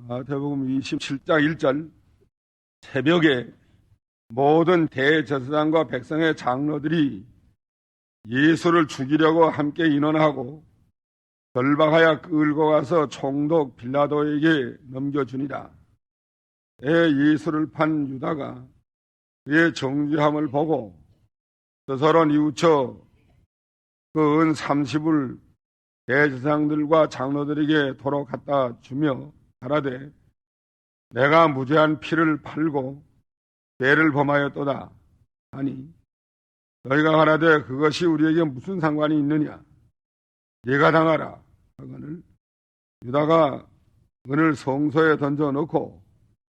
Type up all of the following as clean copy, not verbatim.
마태복음 27장 1절 새벽에 모든 대제사장과 백성의 장로들이 예수를 죽이려고 함께 인원하고 결박하여 끌고 가서 총독 빌라도에게 넘겨주니라. 예수를 판 유다가 그의 정죄함을 보고 스스로 뉘우쳐 그 은 30을 대제사장들과 장로들에게 도로 갖다 주며 가라되 내가 무죄한 피를 팔고 죄를 범하였도다 하니 너희가 가라되 그것이 우리에게 무슨 상관이 있느냐 네가 당하라 하거늘 유다가 은을 성소에 던져놓고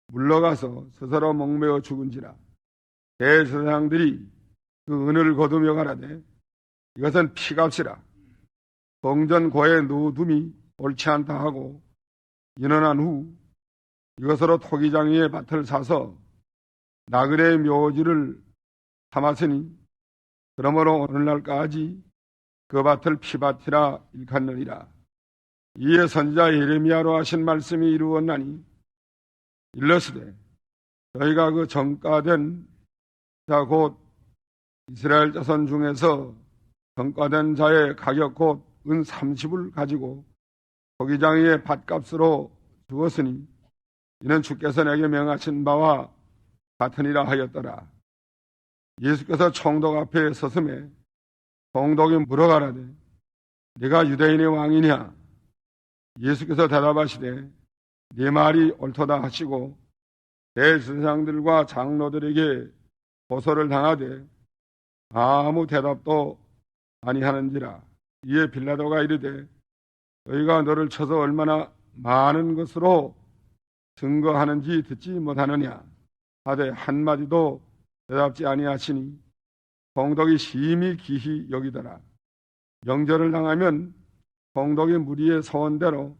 물러가서 스스로 목매어 죽은지라. 대제사장들이 그 은을 거두며 가라되 이것은 피값이라. 성전고에 놓둠이 옳지 않다 하고 인원한 후 이것으로 토기장이의 밭을 사서 나그네의 묘지를 삼았으니 그러므로 오늘날까지 그 밭을 피밭이라 일컫느니라. 이에 선지자 예레미야로 하신 말씀이 이루었나니 일러스되 저희가 그 정가된 자 곧 이스라엘 자손 중에서 정가된 자의 가격 곧 은 30을 가지고 토기장이의 밭값으로 주었으니 이는 주께서 내게 명하신 바와 같으니라 하였더라. 예수께서 총독 앞에 서슴에 총독이 물어가라되 네가 유대인의 왕이냐? 예수께서 대답하시되 네 말이 옳도다 하시고 대제사장들과 장로들에게 고소를 당하되 아무 대답도 아니하는지라. 이에 빌라도가 이르되 너희가 너를 쳐서 얼마나 많은 것으로 증거하는지 듣지 못하느냐 하되 한마디도 대답지 아니하시니 총독이 심히 기히 여기더라. 영절을 당하면 총독이 무리의 소원대로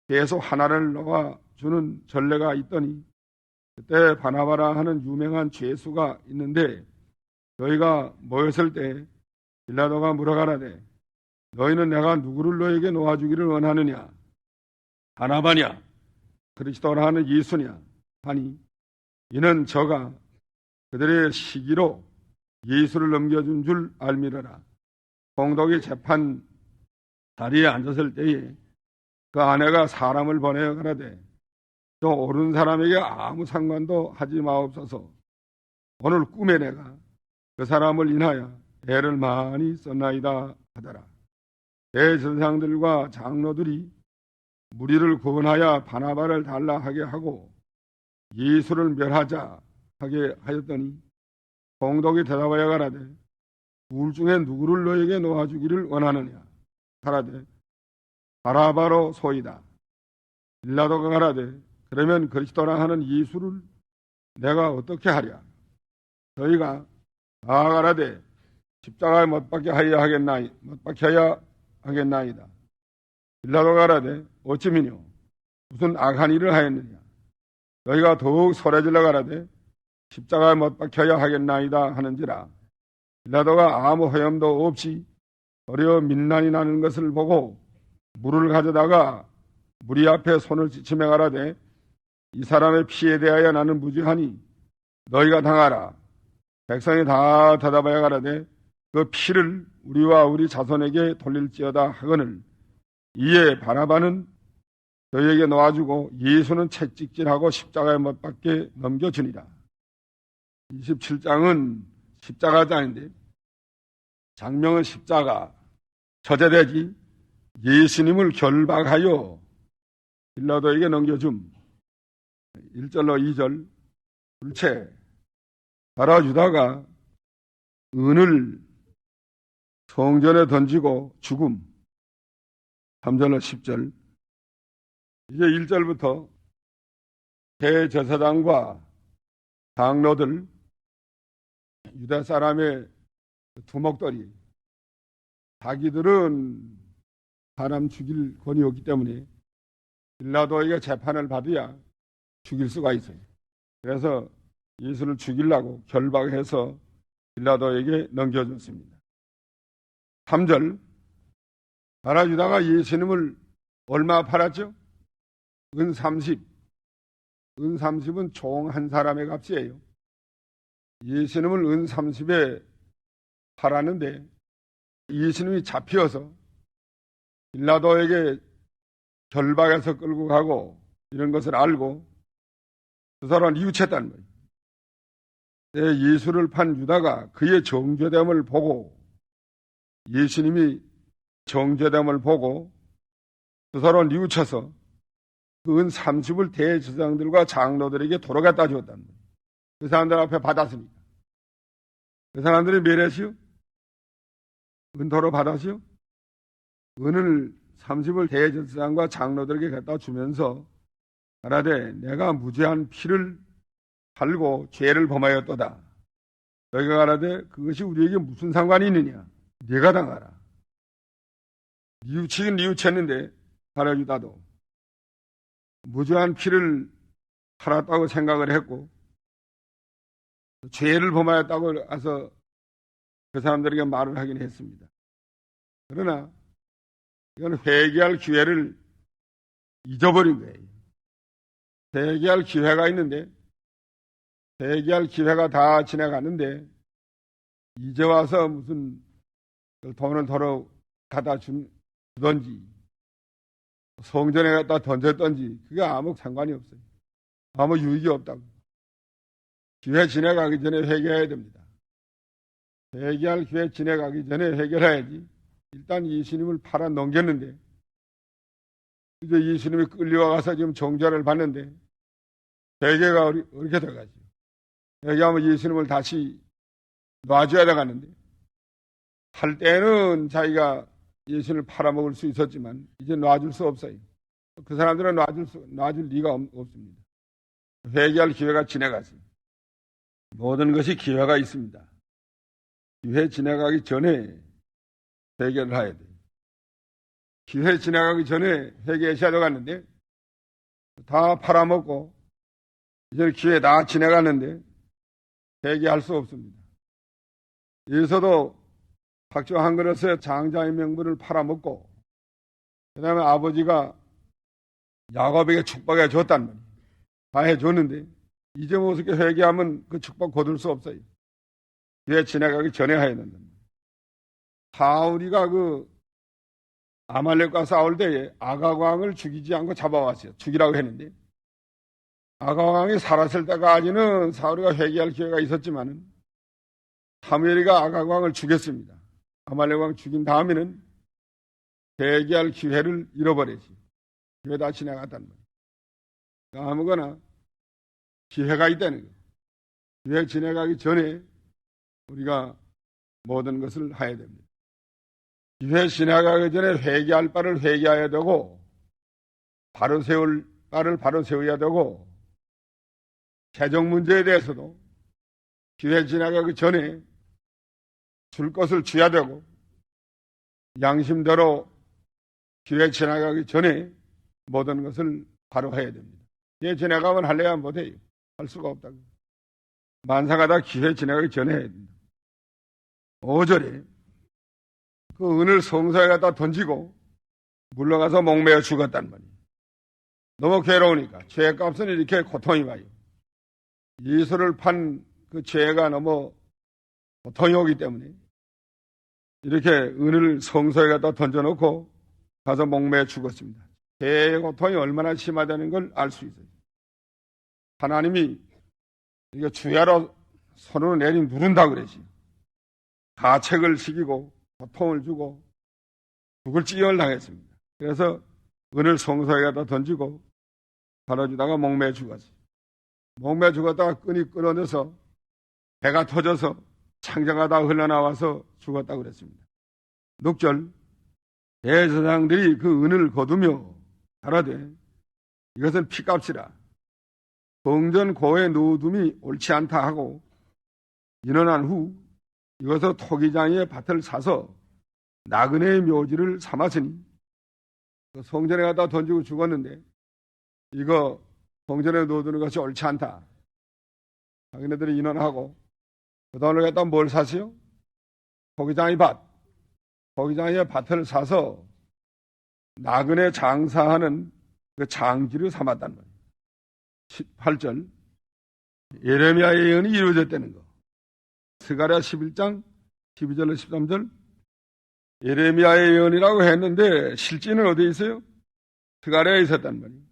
계속 하나를 놓아주는 전례가 있더니 그때 바나바라 하는 유명한 죄수가 있는데 너희가 모였을 때 빌라도가 물어가라되 너희는 내가 누구를 너에게 놓아주기를 원하느냐? 바나바냐? 그리스도라 하는 예수냐? 하니 이는 저가 그들의 시기로 예수를 넘겨준 줄 알미러라. 총독이 재판 자리에 앉았을 때에 그 아내가 사람을 보내어 가라되 저 옳은 사람에게 아무 상관도 하지 마옵소서. 오늘 꿈에 내가 그 사람을 인하여 애를 많이 썼나이다 하더라. 대제사장들과 장로들이 무리를 구원하여 바나바를 달라 하게 하고 예수를 멸하자 하게 하였더니 총독이 대답하여 가라되 둘 중에 누구를 너에게 놓아주기를 원하느냐? 가라되 바라바로 소이다. 빌라도가 가라되 그러면 그리스도라 하는 예수를 내가 어떻게 하랴? 저희가 나아가라되 십자가에 못 박혀야 하겠나이다. 빌라도가 가라되 어찌미뇨 무슨 악한 일을 하였느냐? 너희가 더욱 소리질러 가라되 십자가에 못 박혀야 하겠나이다 하는지라. 빌라도가 아무 허염도 없이 도리어 민난이 나는 것을 보고 물을 가져다가 무리 앞에 손을 지치며 가라되 이 사람의 피에 대하여 나는 무죄하니 너희가 당하라. 백성이 다 대답하여 가라되 그 피를 우리와 우리 자손에게 돌릴지어다 하거늘 이에 바나바는 저희에게 놓아주고 예수는 채찍질하고 십자가에 못 박게 넘겨주니라. 27장은 십자가장인데 장명은 십자가, 처제되지 예수님을 결박하여 빌라도에게 넘겨줌. 1절로 2절 둘째 바라 유다가 은을 성전에 던지고 죽음. 3절로 10절 이제 1절부터 대제사장과 장로들 유다 사람의 두목들이 자기들은 사람 죽일 권이 없기 때문에 빌라도에게 재판을 받아야 죽일 수가 있어요. 그래서 예수를 죽이려고 결박해서 빌라도에게 넘겨줬습니다. 3절 바라 유다가 예수님을 얼마 팔았죠? 은 30 은 30은 총 한 사람의 값이에요. 예수님을 은 30에 팔았는데 예수님이 잡혀서 빌라도에게 결박해서 끌고 가고 이런 것을 알고 그 사람을 뉘우쳤다는 거예요. 예수를 판 유다가 그의 정죄됨을 보고 예수님이 정죄됨을 보고 그 사람을 뉘우쳐서 그 은 30을 대제사장들과 장로들에게 도로 갖다 주었다는 거예요. 그 사람들 앞에 받았습니다. 그 사람들이 뭐랬어요? 은도로 받았어요? 은을 30을 대제사장과 장로들에게 갖다 주면서 말하되 내가 무죄한 피를 팔고 죄를 범하였도다. 너희가 말하되 그것이 우리에게 무슨 상관이 있느냐? 네가 당하라. 뉘우치긴 뉘우쳤는데 바라유다도 무죄한 피를 팔았다고 생각을 했고 죄를 범하였다고 해서 그 사람들에게 말을 하긴 했습니다. 그러나 이건 회개할 기회를 잊어버린 거예요. 회개할 기회가 있는데 회개할 기회가 다 지나갔는데 이제 와서 무슨 돈을 덜어 갖다 주던지 성전에 갖다 던졌던지 그게 아무 상관이 없어요. 아무 유익이 없다고. 기회 지나가기 전에 회개해야 됩니다. 회개할 기회 지나가기 전에 회개해야지. 일단 예수님을 팔아 넘겼는데 이제 예수님이 끌려와서 지금 정죄를 받는데 회개가 어떻게 돼가지고 회개하면 예수님을 다시 놔줘야 되겠는데 할 때는 자기가 예수님을 팔아먹을 수 있었지만 이제 놔줄 수 없어요. 그 사람들은 놔줄 리가 없습니다. 회개할 기회가 지나갔어요. 모든 것이 기회가 있습니다. 기회 지나가기 전에 회개를 해야 돼요. 기회 지나가기 전에 회개하셔야 되겠는데 다 팔아먹고 이제 기회 다 지나갔는데 회개할 수 없습니다. 여기서도 박쥐와 한 그릇에 장자의 명분을 팔아먹고 그 다음에 아버지가 야곱에게 축복해 줬단 말이에요. 다 해줬는데 이제 뭐 어떻게 회개하면 그 축복 거둘 수 없어요. 기회 지나가기 전에 해야 된단 말이에요. 사울이가 그 아말렉과 싸울 때에 아가왕을 죽이지 않고 잡아왔어요. 죽이라고 했는데 아가왕이 살았을 때까지는 사울이가 회개할 기회가 있었지만은 사무엘이가 아가왕을 죽였습니다. 아말렉 왕 죽인 다음에는 회개할 기회를 잃어버렸지. 기회 다 지나갔단 말이에요. 아무거나 기회가 있다는 거예요. 기회 지나가기 전에 우리가 모든 것을 해야 됩니다. 기회 지나가기 전에 회개할 바를 회개해야 되고 바로 세울 바를 바로 세워야 되고 재정 문제에 대해서도 기회 지나가기 전에 줄 것을 줘야 되고 양심대로 기회 지나가기 전에 모든 것을 바로 해야 됩니다. 기회 지나가면 할래야 못해요. 할 수가 없다고. 만사가 다 기회 지나가기 전에 해야 됩니다. 5절에 그 은을 성소에 갖다 던지고 물러가서 목매어 죽었단 말이에요. 너무 괴로우니까 죄값은 이렇게 고통이 와요. 예수를 판 그 죄가 너무 고통이 오기 때문에 이렇게 은을 성소에 갖다 던져놓고 가서 목매어 죽었습니다. 죄의 고통이 얼마나 심하다는 걸 알 수 있어요. 하나님이 이게 주야로 손으로 내리 누른다 그러지. 가책을 시키고 고통을 주고 죽을 지경을 당했습니다. 그래서 은을 성소에 갖다 던지고 바라주다가 목매어 죽었어요. 목매어 죽었다가 끈이 끊어져서 배가 터져서 창자가 흘러나와서 죽었다고 그랬습니다. 6절 대제사장들이 그 은을 거두며 가라되 이것은 피값이라 성전 고에 넣어둠이 옳지 않다 하고 인원한 후 이것을 토기장의 밭을 사서 나그네의 묘지를 삼았으니 성전에 갖다 던지고 죽었는데 이거 성전에 넣어두는 것이 옳지 않다. 자기네들이 인원하고 그 돈을 갖다 뭘 샀어요? 토기장의 밭. 토기장의 밭을 사서 나그네 장사하는 그 장지를 삼았단 말이에요. 18절 예레미야의 예언이 이루어졌다는 거. 스가랴 11장 12절로 13절 예레미야의 예언이라고 했는데 실제는 어디에 있어요? 스가랴에 있었단 말이에요.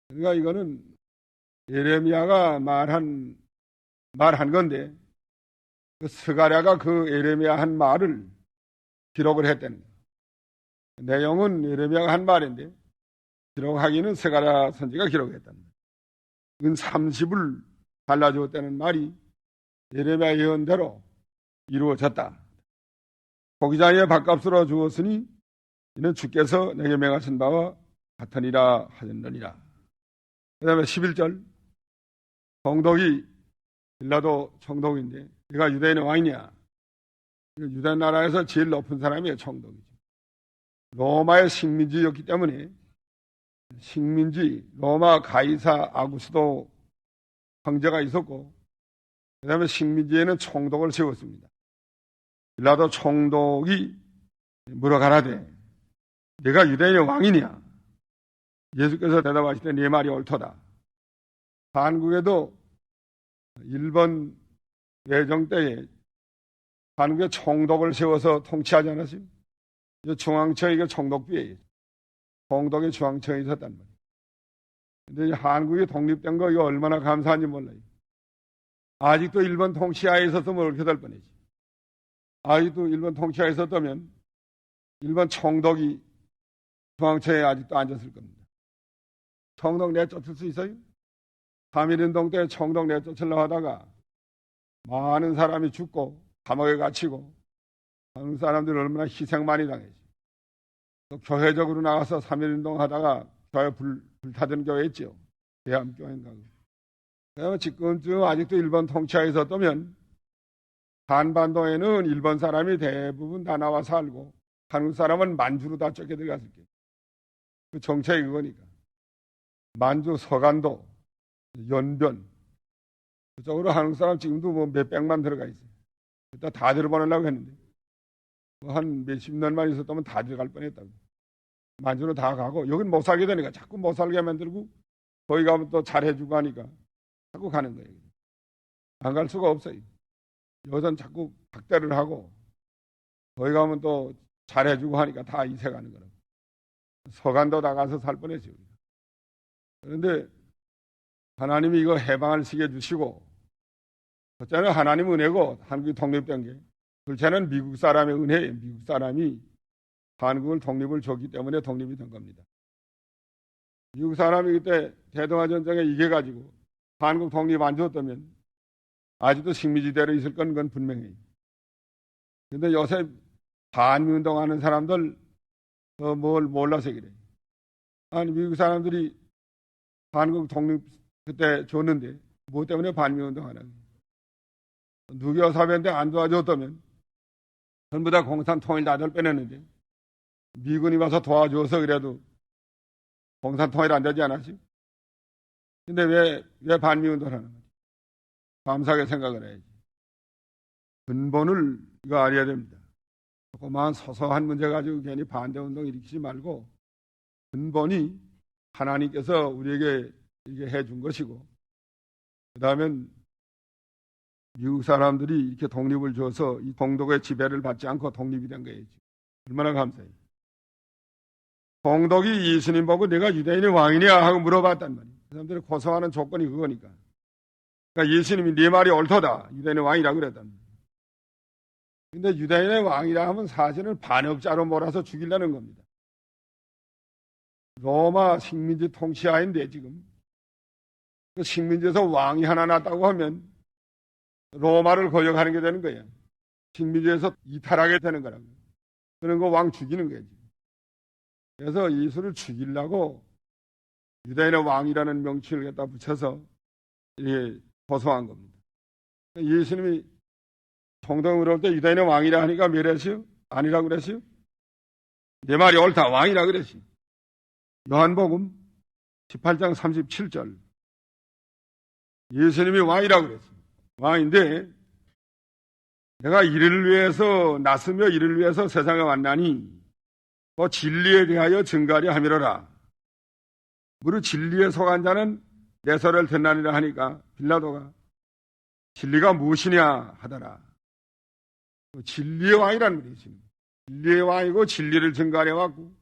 그러니까 이거는 예레미야가 말한 건데 그 스가랴가 그 예레미야 한 말을 기록을 했다는 거예요. 내용은 예레미야가 한 말인데 기록하기는 스가랴 선지가 기록했다는 거예요. 은 30을 달라주었다는 말이 예레미야 예언대로 이루어졌다. 고기장에 밥값으로 주었으니 이는 주께서 내게 명하신 바와 같으니라 하였느니라. 그 다음에 11절 총독이 빌라도 총독인데 얘가 유대인의 왕이냐? 유대 나라에서 제일 높은 사람이 총독이죠. 로마의 식민지였기 때문에 식민지 로마 가이사 아구스도 황제가 있었고 그 다음에 식민지에는 총독을 세웠습니다. 빌라도 총독이 물어가라되 내가 유대인의 왕이냐? 예수께서 대답하시되 네 말이 옳도다. 한국에도 일본 외정 때에 한국에 총독을 세워서 통치하지 않았어요? 중앙청이 총독비예요. 총독의 중앙청이 있었단 말이에요. 근데 한국이 독립된 거 이거 얼마나 감사한지 몰라요. 아직도 일본 통치하에 있었으면 어떻게 될 뻔했지. 아직도 일본 통치하에 있었다면 일본 총독이 중앙청에 아직도 앉았을 겁니다. 총독 내쫓을 수 있어요? 3.1운동 때 총독 내쫓으려고 하다가 많은 사람이 죽고 감옥에 갇히고 한국 사람들이 얼마나 희생 많이 당했지. 또 교회적으로 나가서 3.1운동 하다가 교회 불타던 교회 있죠. 대한교회인가. 그러면 지금쯤 아직도 일본 통치하에 있었다면 한반도에는 일본 사람이 대부분 다 나와 살고 한국 사람은 만주로 다 쫓겨 들어갔을 거예요. 그 정책이 그거니까. 만주, 서간도, 연변 그쪽으로 한국 사람 지금도 뭐 몇백만 들어가 있어요. 일단 다 들어보내려고 했는데 한 몇십 년만 있었다면 다 들어갈 뻔했다고. 만주로 다 가고 여긴 못 살게 되니까 자꾸 못 살게 만들고 거기 가면 또 잘해주고 하니까 자꾸 가는 거예요. 안 갈 수가 없어요. 여기선 자꾸 박대를 하고 거기 가면 또 잘해주고 하니까 다 이세 가는 거라고. 서간도 나가서 살 뻔했어요. 그런데 하나님이 이거 해방을 시켜 주시고 첫째는 하나님 은혜고 한국이 독립된 게 둘째는 미국 사람의 은혜예요. 미국 사람이 한국을 독립을 줬기 때문에 독립이 된 겁니다. 미국 사람이 그때 대동아 전쟁에 이겨가지고 한국 독립 안 줬다면 아직도 식민지대로 있을 건 분명해요. 그런데 요새 반미운동하는 사람들 뭘 몰라서 그래요. 아니 미국 사람들이 한국 독립 그때 줬는데 뭐 때문에 반미운동하나? 누기와 사변인데 안 도와줬다면 전부 다 공산 통일 다들 빼냈는데 미군이 와서 도와줘서 그래도 공산 통일 안 되지 않았지? 근데 왜 반미운동을 하는 거지? 감사하게 생각을 해야지. 근본을 이거 알아야 됩니다. 조그마한 소소한 문제 가지고 괜히 반대운동 일으키지 말고 근본이 하나님께서 우리에게 이게 해준 것이고 그 다음엔 미국 사람들이 이렇게 독립을 줘서 이 동독의 지배를 받지 않고 독립이 된 거예요. 얼마나 감사해요. 동독이 예수님 보고 내가 유대인의 왕이냐 하고 물어봤단 말이에요. 그 사람들이 고소하는 조건이 그거니까. 그러니까 예수님이 네 말이 옳도다. 유대인의 왕이라고 그랬단 말이에요. 근데 유대인의 왕이라 하면 사실은 반역자로 몰아서 죽이려는 겁니다. 로마 식민지 통치하인데 지금 그 식민지에서 왕이 하나 났다고 하면 로마를 거역하는 게 되는 거예요. 식민지에서 이탈하게 되는 거라고. 그런 거 왕 죽이는 거예요. 그래서 예수를 죽이려고 유대인의 왕이라는 명칭을 갖다 붙여서 이렇게 고소한 겁니다. 예수님이 총독으로 올 때 유대인의 왕이라 하니까 뭐랬어요? 아니라고 그랬어요? 내 말이 옳다. 왕이라 그랬어요. 요한복음 18장 37절 예수님이 왕이라고 그랬어요. 왕인데 내가 이를 위해서 났으며 이를 위해서 세상에 왔나니 또 진리에 대하여 증거하려 함이로라. 무릇 진리에 속한 자는 내 설을 듣나니라 하니까 빌라도가 진리가 무엇이냐 하더라. 진리의 왕이라는 분이지. 진리의 왕이고 진리를 증거하려 왔고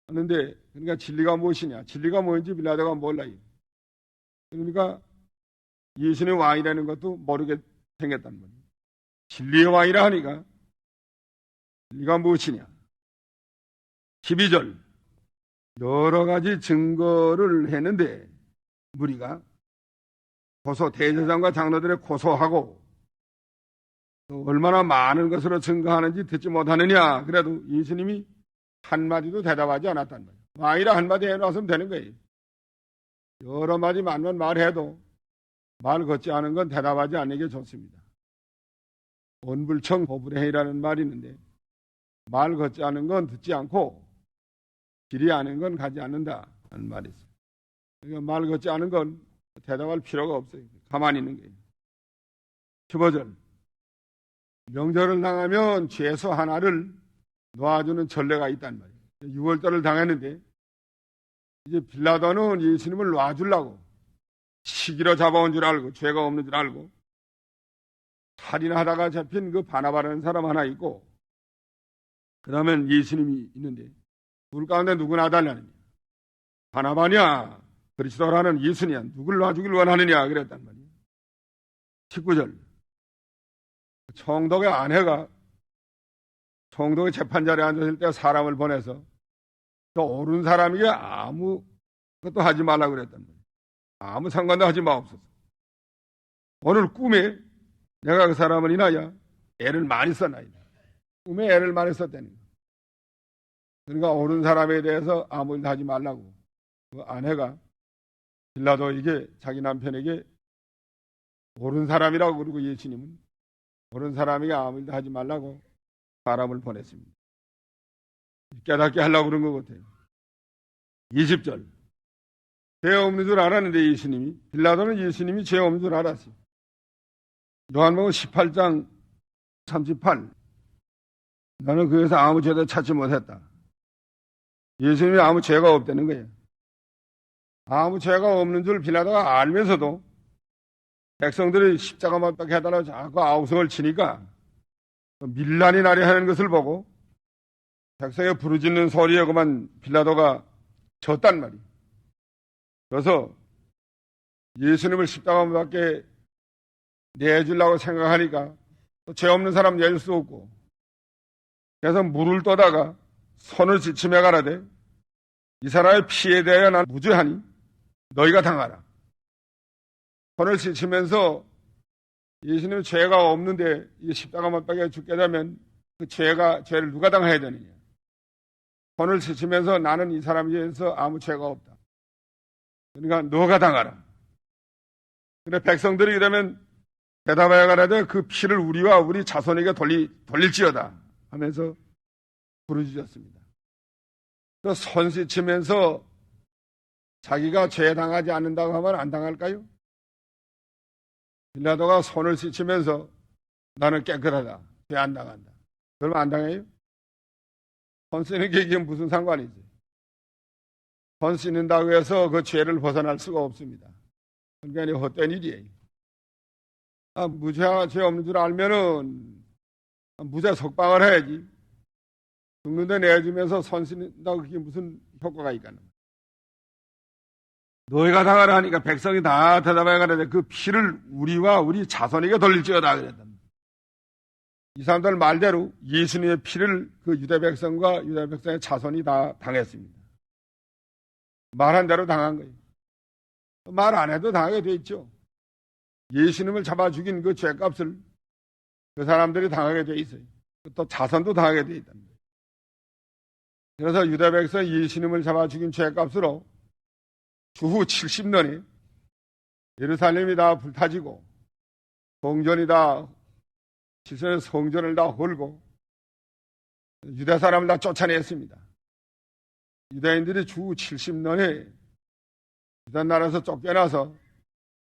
하는데, 그러니까 진리가 무엇이냐, 진리가 뭔지 빌라도가 몰라요. 그러니까 예수님의 왕이라는 것도 모르게 생겼단 말이에요. 진리의 왕이라 하니까 진리가 무엇이냐. 12절, 여러 가지 증거를 했는데 무리가 대제사장과 장로들의 고소하고 또 얼마나 많은 것으로 증거하는지 듣지 못하느냐. 그래도 예수님이 한마디도 대답하지 않았단 말이에요. 왕이라 한마디 해놨으면 되는 거예요. 여러 마디 만만 말해도 말 걷지 않은 건 대답하지 않는 게 좋습니다. 온불청 호불행이라는 말이 있는데, 말 걷지 않은 건 듣지 않고 길이 아닌 건 가지 않는다 하는 말이 있어요. 그러니까 말 걷지 않은 건 대답할 필요가 없어요. 가만히 있는 거예요. 15절, 명절을 당하면 죄수 하나를 놓아주는 전례가 있단 말이에요. 6월절을 당했는데 이제 빌라도는 예수님을 놔주려고 시기로 잡아온 줄 알고, 죄가 없는 줄 알고, 살인하다가 잡힌 그 바나바라는 사람 하나 있고, 그 다음엔 예수님이 있는데 둘 가운데 누구 놔달라느냐. 바나바냐 그리스도라는 예수냐, 누굴 놔주길 원하느냐 그랬단 말이에요. 19절, 총독의 아내가 총독의 재판자리에 앉았을 때 사람을 보내서 저 옳은 사람에게 아무것도 하지 말라고 그랬단 말이에요. 아무 상관도 하지 마옵소서. 오늘 꿈에 내가 그 사람을 인하여 애를 많이 썼나이다. 꿈에 애를 많이 썼다는 거예요. 그러니까 옳은 사람에 대해서 아무 일도 하지 말라고 그 아내가 빌라도에게, 자기 남편에게 옳은 사람이라고 그러고, 예수님은 옳은 사람에게 아무 일도 하지 말라고 사람을 보냈습니다. 깨닫게 하려고 그런 것 같아요. 20절, 죄 없는 줄 알았는데 예수님이, 빌라도는 예수님이 죄 없는 줄 알았어요. 요한복음 18장 38, 나는 그에서 아무 죄도 찾지 못했다. 예수님이 아무 죄가 없다는 거예요. 아무 죄가 없는 줄 빌라도가 알면서도 백성들이 십자가 못 박게 해달라고 자꾸 아우성을 치니까 밀란이 나려 하는 것을 보고 백성의 부르짖는 소리에 그만 빌라도가 졌단 말이에요. 그래서 예수님을 십자가 못 박게 내주려고 생각하니까 죄 없는 사람 내줄 수 없고, 그래서 물을 떠다가 손을 지침해 가라되 이 사람의 피에 대하여 난 무죄하니 너희가 당하라. 손을 지치면서 예수님은 죄가 없는데 이 십자가 못 박혀 죽게 되면 그 죄를 누가 당해야 되느냐. 손을 지치면서 나는 이 사람에 대해서 아무 죄가 없다. 그러니까 너가 당하라. 근데 백성들이 이러면 대답하여 가라되 그 피를 우리와 우리 자손에게 돌릴지어다 하면서 부르짖었습니다. 그 손 씻으면서 자기가 죄 당하지 않는다고 하면 안 당할까요? 빌라도가 손을 씻으면서 나는 깨끗하다, 죄 안 당한다, 그러면 안 당해요? 손 씻는 게 이게 무슨 상관이지? 손 씻는다고 해서 그 죄를 벗어날 수가 없습니다. 그러니까 헛된 일이에요. 무죄 죄 없는 줄 알면은 무죄 석방을 해야지. 죽는데 내주면서 손 씻는다고 그게 무슨 효과가 있겠나. 너희가 당하라 하니까 백성이 다 대답해 가는데 그 피를 우리와 우리 자손에게 돌릴지어다 그랬단 말이에요. 이 사람들 말대로 예수님의 피를 그 유대 백성과 유대 백성의 자손이 다 당했습니다. 말한 대로 당한 거예요. 말 안 해도 당하게 돼 있죠. 예수님을 잡아 죽인 그 죄값을 그 사람들이 당하게 돼 있어요. 또 자손도 당하게 돼 있단 말이에요. 그래서 유대 백성 예수님을 잡아 죽인 죄값으로 주후 70년에 예루살렘이 다 불타지고 성전이 다 지성의 성전을 다 헐고 유대 사람을 다 쫓아냈습니다. 유대인들이 주후 70년에 유대 나라에서 쫓겨나서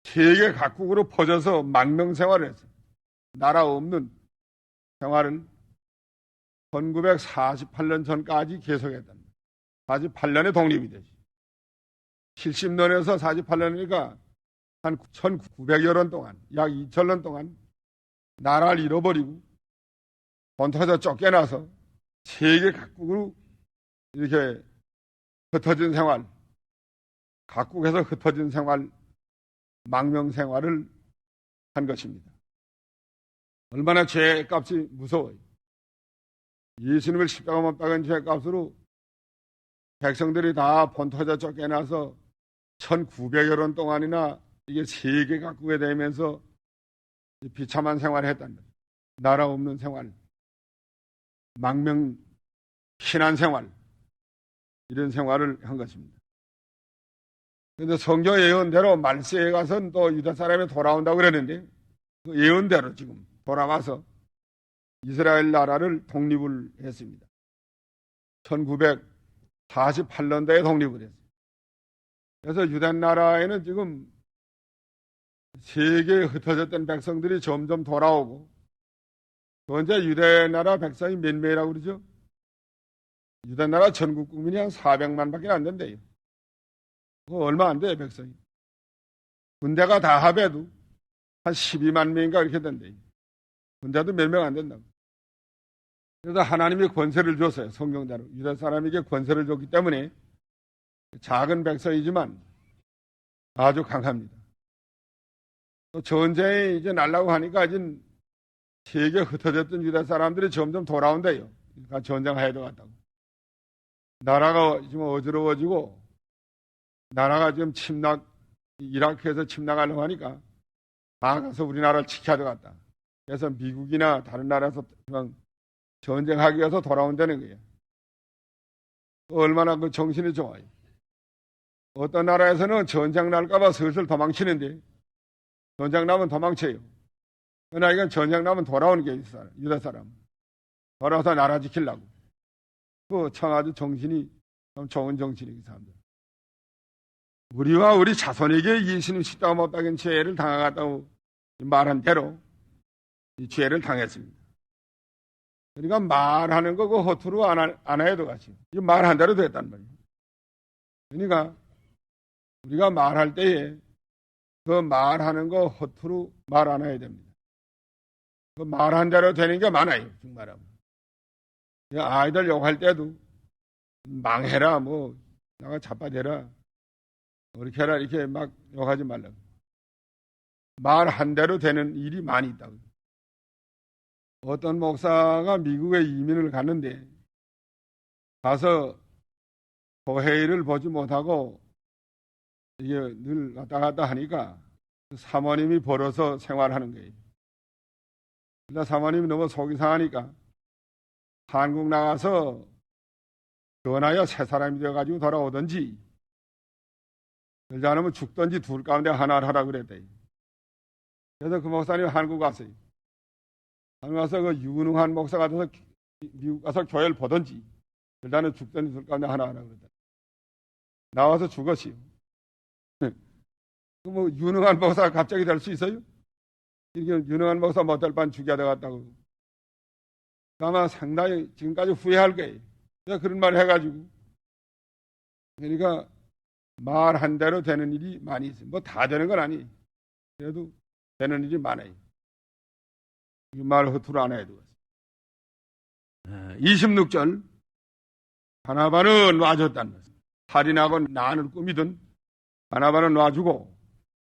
세계 각국으로 퍼져서 망명 생활을 했어요. 나라 없는 생활을 1948년 전까지 계속했답니다. 48년에 독립이 되지. 70년에서 48년이니까 한 1900여 년 동안, 약 2000년 동안 나라를 잃어버리고 본토에서 쫓겨나서 세계 각국으로 이렇게 흩어진 생활, 각국에서 흩어진 생활, 망명 생활을 한 것입니다. 얼마나 죄값이 무서워요. 예수님을 십자가 못 박은 죄값으로 백성들이 다 본토에서 쫓겨나서 1900여 년 동안이나 이게 세계 각국에 대면서 비참한 생활을 했단 말이에요. 나라 없는 생활, 망명 피난 생활, 이런 생활을 한 것입니다. 그런데 성경 예언대로 말세에 가서는 또 유다 사람이 돌아온다고 그랬는데 그 예언대로 지금 돌아와서 이스라엘 나라를 독립을 했습니다. 1948년도에 독립을 했어요. 그래서 유다 나라에는 지금 세계에 흩어졌던 백성들이 점점 돌아오고, 현재 유다 나라 백성이 몇 명이라고 그러죠? 유다 나라 전국 국민이 한 400만 밖에 안 된대요. 그거 얼마 안 돼요, 백성이. 군대가 다 합해도 한 12만 명인가 이렇게 된대요. 군대도 몇 명 안 된다고. 그래서 하나님이 권세를 줬어요, 성경대로. 유다 사람에게 권세를 줬기 때문에 작은 백성이지만 아주 강합니다. 또 전쟁이 이제 날라고 하니까 이제 세계 흩어졌던 유다 사람들이 점점 돌아온대요. 그러니까 전쟁해야 되겠다고. 나라가 지금 어지러워지고, 나라가 지금 이라크에서 침략하려고 하니까 다 가서 우리나라를 지켜야 되겠다. 그래서 미국이나 다른 나라에서 전쟁하기 위해서 돌아온다는 거예요. 얼마나 그 정신이 좋아요. 어떤 나라에서는 전쟁 날까봐 슬슬 도망치는데, 전쟁 나면 도망쳐요. 그러나 이건 전쟁 나면 돌아오는 게 있어요. 유다 사람. 돌아와서 나라 지키려고. 참 아주 정신이 참 좋은 정신이에요, 이 사람들. 우리와 우리 자손에게 예수님 십자가 못 박은 죄를 당하겠다고 말한 대로 이 죄를 당했습니다. 그러니까 말하는 거 그 허투루 안 해도 같이. 이 말한 대로 됐단 말이에요. 그러니까 우리가 말할 때에 그 말하는 거 허투루 말 안 해야 됩니다. 그 말한 대로 되는 게 많아요, 정말하면. 아이들 욕할 때도 망해라, 뭐, 나가 자빠대라, 이렇게 해라, 이렇게 막 욕하지 말라고. 말한 대로 되는 일이 많이 있다고. 어떤 목사가 미국에 이민을 갔는데, 가서 교회를 보지 못하고, 이게 늘 왔다 갔다 하니까, 사모님이 벌어서 생활하는 거예요. 그러다 사모님이 너무 속이 상하니까, 한국 나가서 변하여 새 사람이 되어가지고 돌아오든지, 그러지 않으면 죽든지 둘 가운데 하나를 하라 그랬대. 그래서 그 목사님이 한국 갔어요. 한국 가서 그 유능한 목사가 돼서 미국 가서 교회를 보든지, 일단은 죽든지 둘 가운데 하나 하라 그랬다. 나와서 죽었어요. 뭐 유능한 목사가 갑자기 될 수 있어요? 이렇게 유능한 목사 못될 반 죽여야 되겠다고. 아마 상당히 지금까지 후회할 거예요. 그런 말 해가지고. 그러니까 말한 대로 되는 일이 많이 있어요. 뭐 다 되는 건 아니에요. 그래도 되는 일이 많아요. 이 말 허투루 안 해야 되겠어요. 26절. 바나바는 놔줬다는 것은 살인하고 난을 꾸미던 바나바는 놔주고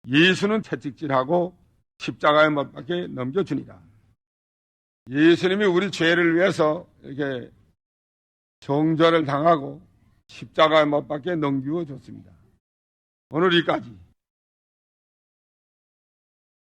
예수는 채찍질하고 십자가에 못 박혀 넘겨주니라. 예수님이 우리 죄를 위해서 이렇게 정죄를 당하고 십자가에 못 박혀 넘기고 줬습니다. 오늘 여기까지.